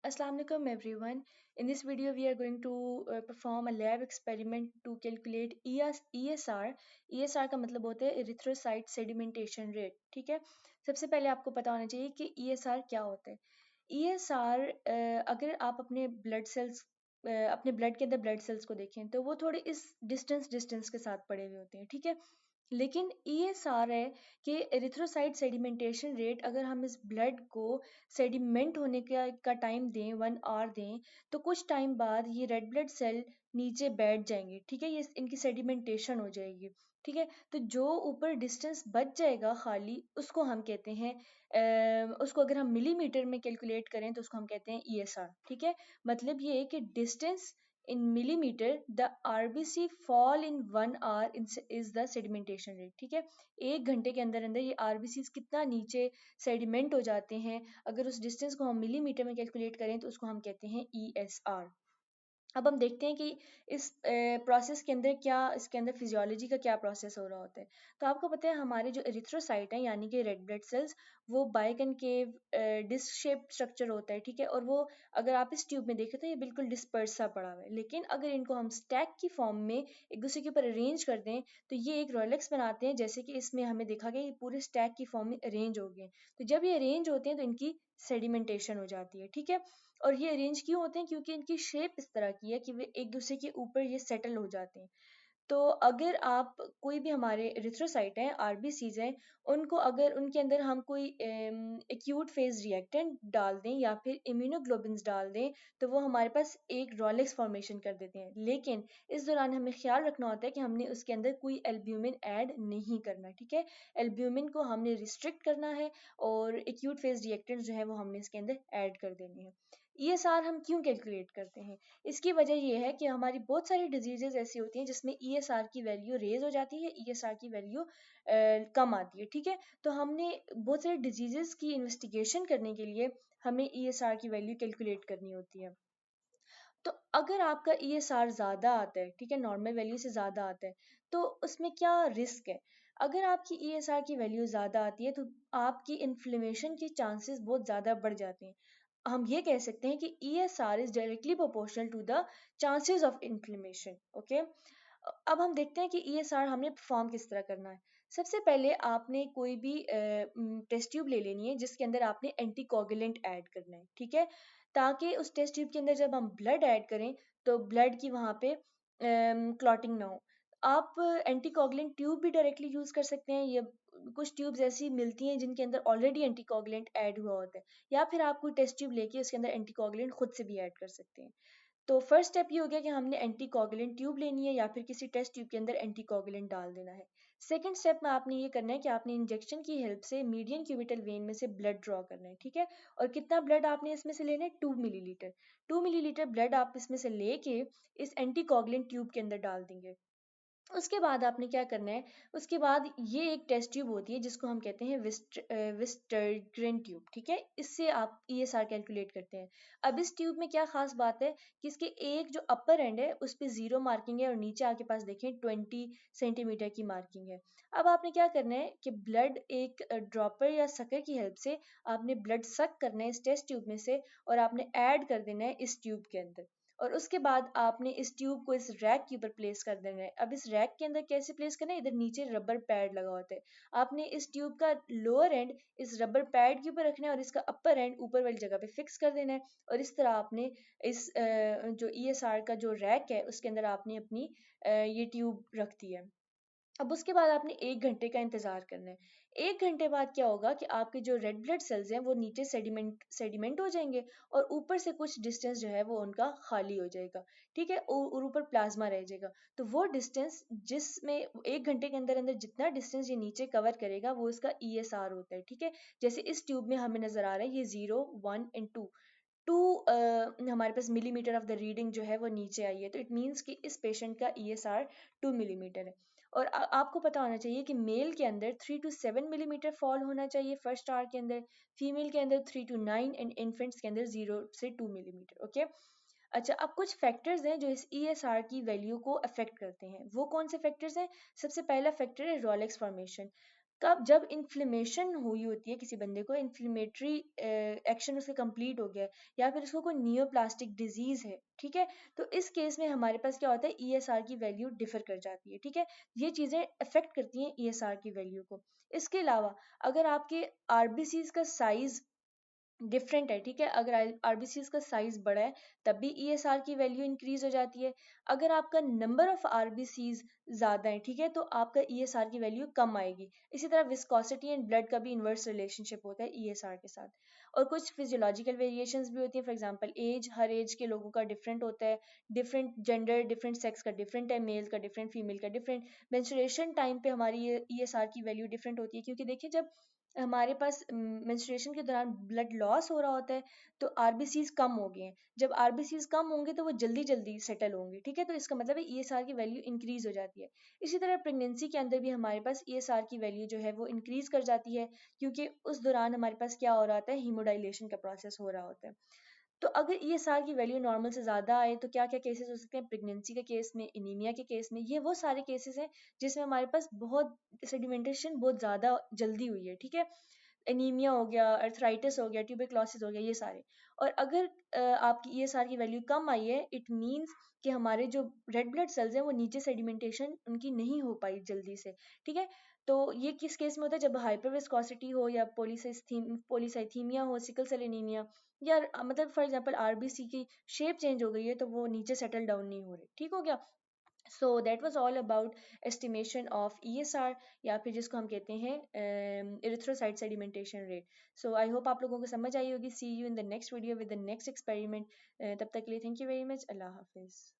Assalamu alaikum everyone. In this video, we are going to perform a lab experiment to calculate ESR. ESR का मतलब होता है erythrocyte sedimentation rate. ठीक है, सबसे पहले आपको पता होना चाहिए कि ESR क्या होता है. ESR अगर आप अपने ब्लड के अंदर ब्लड सेल्स को देखें तो वो थोड़े इस डिस्टेंस के साथ पड़े हुए होते हैं. ठीक है, लेकिन ESR है कि एरिथ्रोसाइट सेडिमेंटेशन रेट, अगर हम इस ब्लड को सेडिमेंट होने का टाइम दें 1 आवर दें, तो कुछ टाइम बाद ये रेड ब्लड सेल नीचे बैठ जाएंगे. ठीक है, ये इनकी सेडिमेंटेशन हो जाएगी. ठीक है, तो जो ऊपर डिस्टेंस बच जाएगा खाली, उसको हम कहते हैं उसको अगर हम मिलीमीटर में कैलकुलेट करें तो उसको हम कहते हैं ESR. ठीक है, मतलब ये है कि distance in millimeter the RBC fall in 1 hour is the sedimentation rate. ठीक है, 1 घंटे के अंदर अंदर ये RBCs कितना नीचे सेडिमेंट हो जाते हैं, अगर उस डिस्टेंस को हम मिलीमीटर में कैलकुलेट करें तो उसको हम कहते हैं ESR. अब हम देखते हैं कि इस प्रोसेस के अंदर इसके अंदर फिजियोलॉजी का क्या प्रोसेस हो रहा होता है. तो आपको पता है हमारे जो एरिथ्रोसाइट हैं यानी कि रेड ब्लड सेल्स, वो बाइकनकेव डिस्क शेप स्ट्रक्चर होता है. ठीक है, और वो अगर आप इस ट्यूब में देखें तो ये बिल्कुल डिस्पर्स सा पड़ा हुआ है. लेकिन अगर इनको हम स्टैक की फॉर्म में एक दूसरे के ऊपर अरेंज कर दें तो ये एक रोलेक्स बनाते हैं, जैसे कि इसमें हमें देखा गया ये पूरे स्टैक की फॉर्म में अरेंज हो गए. तो जब ये अरेंज होते हैं तो इनकी सेडिमेंटेशन हो जाती है. ठीक है, और ये अरेंज क्यों होते हैं, क्योंकि इनकी शेप इस तरह की है कि वे एक दूसरे के ऊपर ये सेटल हो जाते हैं. तो अगर आप कोई भी हमारे एरिथ्रोसाइट हैं, आरबीसीज हैं, उनको अगर उनके अंदर हम कोई एक्यूट फेज रिएक्टेंट डाल दें या फिर इम्यूनोग्लोबिन्स डाल दें तो वो हमारे पास एक रॉलेक्स फॉर्मेशन कर देते हैं. लेकिन इस दौरान हमें ख्याल रखना होता है कि हमने उसके अंदर कोई एल्ब्यूमिन ऐड नहीं करना. ठीक है, एल्ब्यूमिन को हमने रिस्ट्रिक्ट करना है और एक्यूट फेज रिएक्टेंट जो है वो हमने इसके अंदर ऐड कर देने हैं. ESR हम क्यों कैलकुलेट करते हैं? इसकी वजह ये है कि हमारी बहुत सारी डिजीजेज ऐसी होती हैं जिसमें ESR की वैल्यू रेज हो जाती है, ESR की वैल्यू कम आती है. ठीक है, तो हमने बहुत सारी डिजीजेस की इन्वेस्टिगेशन करने के लिए हमें ESR की वैल्यू कैलकुलेट करनी होती है. तो अगर आपका ESR ज़्यादा आता है, ठीक है, नॉर्मल वैल्यू से ज़्यादा आता है, तो उसमें क्या रिस्क है? अगर आपकी ESR की वैल्यू ज़्यादा आती है तो आपकी इन्फ्लेमेशन के चांसेस बहुत ज़्यादा बढ़ जाते हैं. हम ये कह सकते हैं कि ESR is directly proportional to the chances of inflammation. Okay, अब हम देखते हैं कि ESR हमने परफॉर्म किस तरह करना है. सबसे पहले आपने कोई भी टेस्ट ट्यूब ले लेनी है जिसके अंदर आपने एंटीकोगुलेंट ऐड करना है. ठीक है, ताकि उस टेस्ट ट्यूब के अंदर जब हम ब्लड ऐड करें तो ब्लड की वहाँ पे क्लॉटिंग ना हो. आप एंटीकोगुलेंट ट्यूब भी डायरेक्टली यूज कर सकते हैं, या कुछ ट्यूब्स ऐसी मिलती हैं जिनके अंदर ऑलरेडी एंटीकोगुलेंट ऐड हुआ होता है, या फिर आप कोई टेस्ट ट्यूब लेके उसके अंदर एंटीकोगुलेंट खुद से भी ऐड कर सकते हैं. तो फर्स्ट स्टेप ये हो गया कि हमने एंटीकोगुलेंट ट्यूब लेनी है या फिर किसी टेस्ट ट्यूब के अंदर एंटीकोगुलेंट डाल देना है. सेकंड स्टेप में आपने ये करना है कि आपने इंजेक्शन की हेल्प से मीडियन क्यूबिटल वेन में से ब्लड ड्रॉ करना है. ठीक है, और कितना ब्लड आपने इसमें से लेना है? 2 मिलीलीटर. 2 मिलीलीटर ब्लड आप इसमें से लेके इस एंटीकोगुलेंट ट्यूब के अंदर डाल देंगे. उसके बाद आपने क्या करना है, उसके बाद ये एक टेस्ट ट्यूब होती है जिसको हम कहते हैं विस्टर्ग्रेन ट्यूब. ठीक है, इससे आप ESR कैलकुलेट करते हैं. अब इस ट्यूब में क्या खास बात है कि इसके एक जो अपर एंड है उस पे 0 मार्किंग है और नीचे आके पास देखें 20 सेंटीमीटर की मार्किंग है. अब आपने क्या करना है कि ब्लड एक ड्रॉपर या सकर की हेल्प से आपने ब्लड सक करना है इस टेस्ट ट्यूब में से और आपने ऐड कर देना है इस ट्यूब के अंदर. और उसके बाद आपने इस ट्यूब को इस रैक के ऊपर प्लेस कर देना है. अब इस रैक के अंदर कैसे प्लेस करना है? इधर नीचे रबर पैड लगा होता है, आपने इस ट्यूब का लोअर एंड इस रबर पैड के ऊपर रखना है और इसका अपर एंड ऊपर वाली जगह पे फिक्स कर देना है. और इस तरह आपने इस जो ESR का जो रैक है उसके अंदर आपने अपनी ये ट्यूब रख दी है. अब उसके बाद आपने 1 घंटे का इंतजार करना है. 1 घंटे बाद क्या होगा कि आपके जो रेड ब्लड सेल्स हैं वो नीचे सेडिमेंट हो जाएंगे और ऊपर से कुछ डिस्टेंस जो है वो उनका खाली हो जाएगा. ठीक है, और ऊपर प्लाज्मा रह जाएगा. तो वो डिस्टेंस जिसमें 1 घंटे के अंदर अंदर जितना डिस्टेंस ये नीचे कवर करेगा वो इसका ESR होता है. ठीक है, जैसे इस ट्यूब में हमें नजर आ रहा है ये 0, 1 एंड 2. टू हमारे पास मिलीमीटर ऑफ द रीडिंग जो है वो नीचे आई है, तो इट मीन्स कि इस पेशेंट का ESR 2 मिलीमीटर है. और आपको पता होना चाहिए कि मेल के अंदर 3 to 7 मिलीमीटर फॉल होना चाहिए फर्स्ट आवर के अंदर, फीमेल के अंदर 3 to 9 एंड इन्फेंट्स के अंदर 0 से 2 मिलीमीटर. ओके, अच्छा, अब कुछ फैक्टर्स हैं जो इस ESR की वैल्यू को अफेक्ट करते हैं. वो कौन से फैक्टर्स हैं? सबसे पहला फैक्टर है रोलेक्स फॉर्मेशन. कब, जब इन्फ्लेमेशन हुई होती है किसी बंदे को, इन्फ्लेमेटरी एक्शन उसका कंप्लीट हो गया है, या फिर उसको कोई नियोप्लास्टिक डिजीज है, ठीक है, तो इस केस में हमारे पास क्या होता है, ईएसआर की वैल्यू डिफर कर जाती है, ठीक है। ये चीजें अफेक्ट करती हैं ईएसआर की वैल्यू को। इसके अलावा अगर आपके आरबीसीज का साइज डिफरेंट है, ठीक है, अगर आरबीसीज का साइज बड़ा है तब भी ईएसआर की वैल्यू इंक्रीज हो जाती है। अगर आपका नंबर ऑफ आरबीसीज ज्यादा है, ठीक है, तो आपका ईएसआर की वैल्यू कम आएगी। इसी तरह विस्कोसिटी एंड ब्लड का भी इन्वर्स रिलेशनशिप होता है ईएसआर के साथ। और कुछ फिजियोलॉजिकल वेरिएशंस भी होती है, फॉर एग्जांपल एज, हर एज के लोगों का डिफरेंट होता है, डिफरेंट जेंडर, डिफरेंट सेक्स का डिफरेंट है, मेल का डिफरेंट, फीमेल का डिफरेंट। मेंस्ट्रुएशन टाइम पे हमारी ईएसआर की वैल्यू डिफरेंट होती है, क्योंकि देखिए जब हमारे पास मेंस्ट्रुएशन के दौरान ब्लड लॉस हो रहा होता है तो आरबीसीज कम हो गए हैं। जब आरबीसीज कम होंगे तो वो जल्दी जल्दी सेटल होंगे, ठीक है, तो इसका मतलब है ईएसआर की वैल्यू इंक्रीज हो जाती है। इसी तरह प्रेगनेंसी के अंदर भी हमारे पास ईएसआर की वैल्यू जो है वो इंक्रीज कर जाती है, क्योंकि उस दौरान हमारे पास क्या हो रहा होता है, हीमोडाइलेशन का प्रोसेस हो रहा होता है। तो अगर ईएसआर की वैल्यू नॉर्मल से ज़्यादा आए तो क्या क्या केसेस हो सकते हैं, प्रेगनेंसी के केस में, एनीमिया के केस में, ये वो सारे केसेस हैं जिसमें हमारे पास बहुत सेडिमेंटेशन बहुत ज़्यादा जल्दी हुई है, ठीक है। एनीमिया हो गया, अर्थराइटिस हो गया, ट्यूबरक्लोसिस हो गया, ये सारे। और अगर आपकी ईएसआर की वैल्यू कम आई है, इट मीन्स कि हमारे जो रेड ब्लड सेल्स हैं वो नीचे सेडिमेंटेशन उनकी नहीं हो पाई जल्दी से, ठीक है। तो ये किस केस में होता है, जब हाइपर विस्कोसिटी हो या पोलीसाइथीमिया हो, सिकल सेल एनीमिया, या मतलब फॉर एग्जांपल आरबीसी की शेप चेंज हो गई है तो वो नीचे सेटल डाउन नहीं हो रही, ठीक हो गया। So that was all about estimation of ESR, या फिर जिसको हम कहते हैं erythrocyte sedimentation rate. So I hope आप लोगों को समझ आई होगी। See you in the next video with the next experiment. तब तक के लिए थैंक यू वेरी मच, अल्लाह हाफिज़।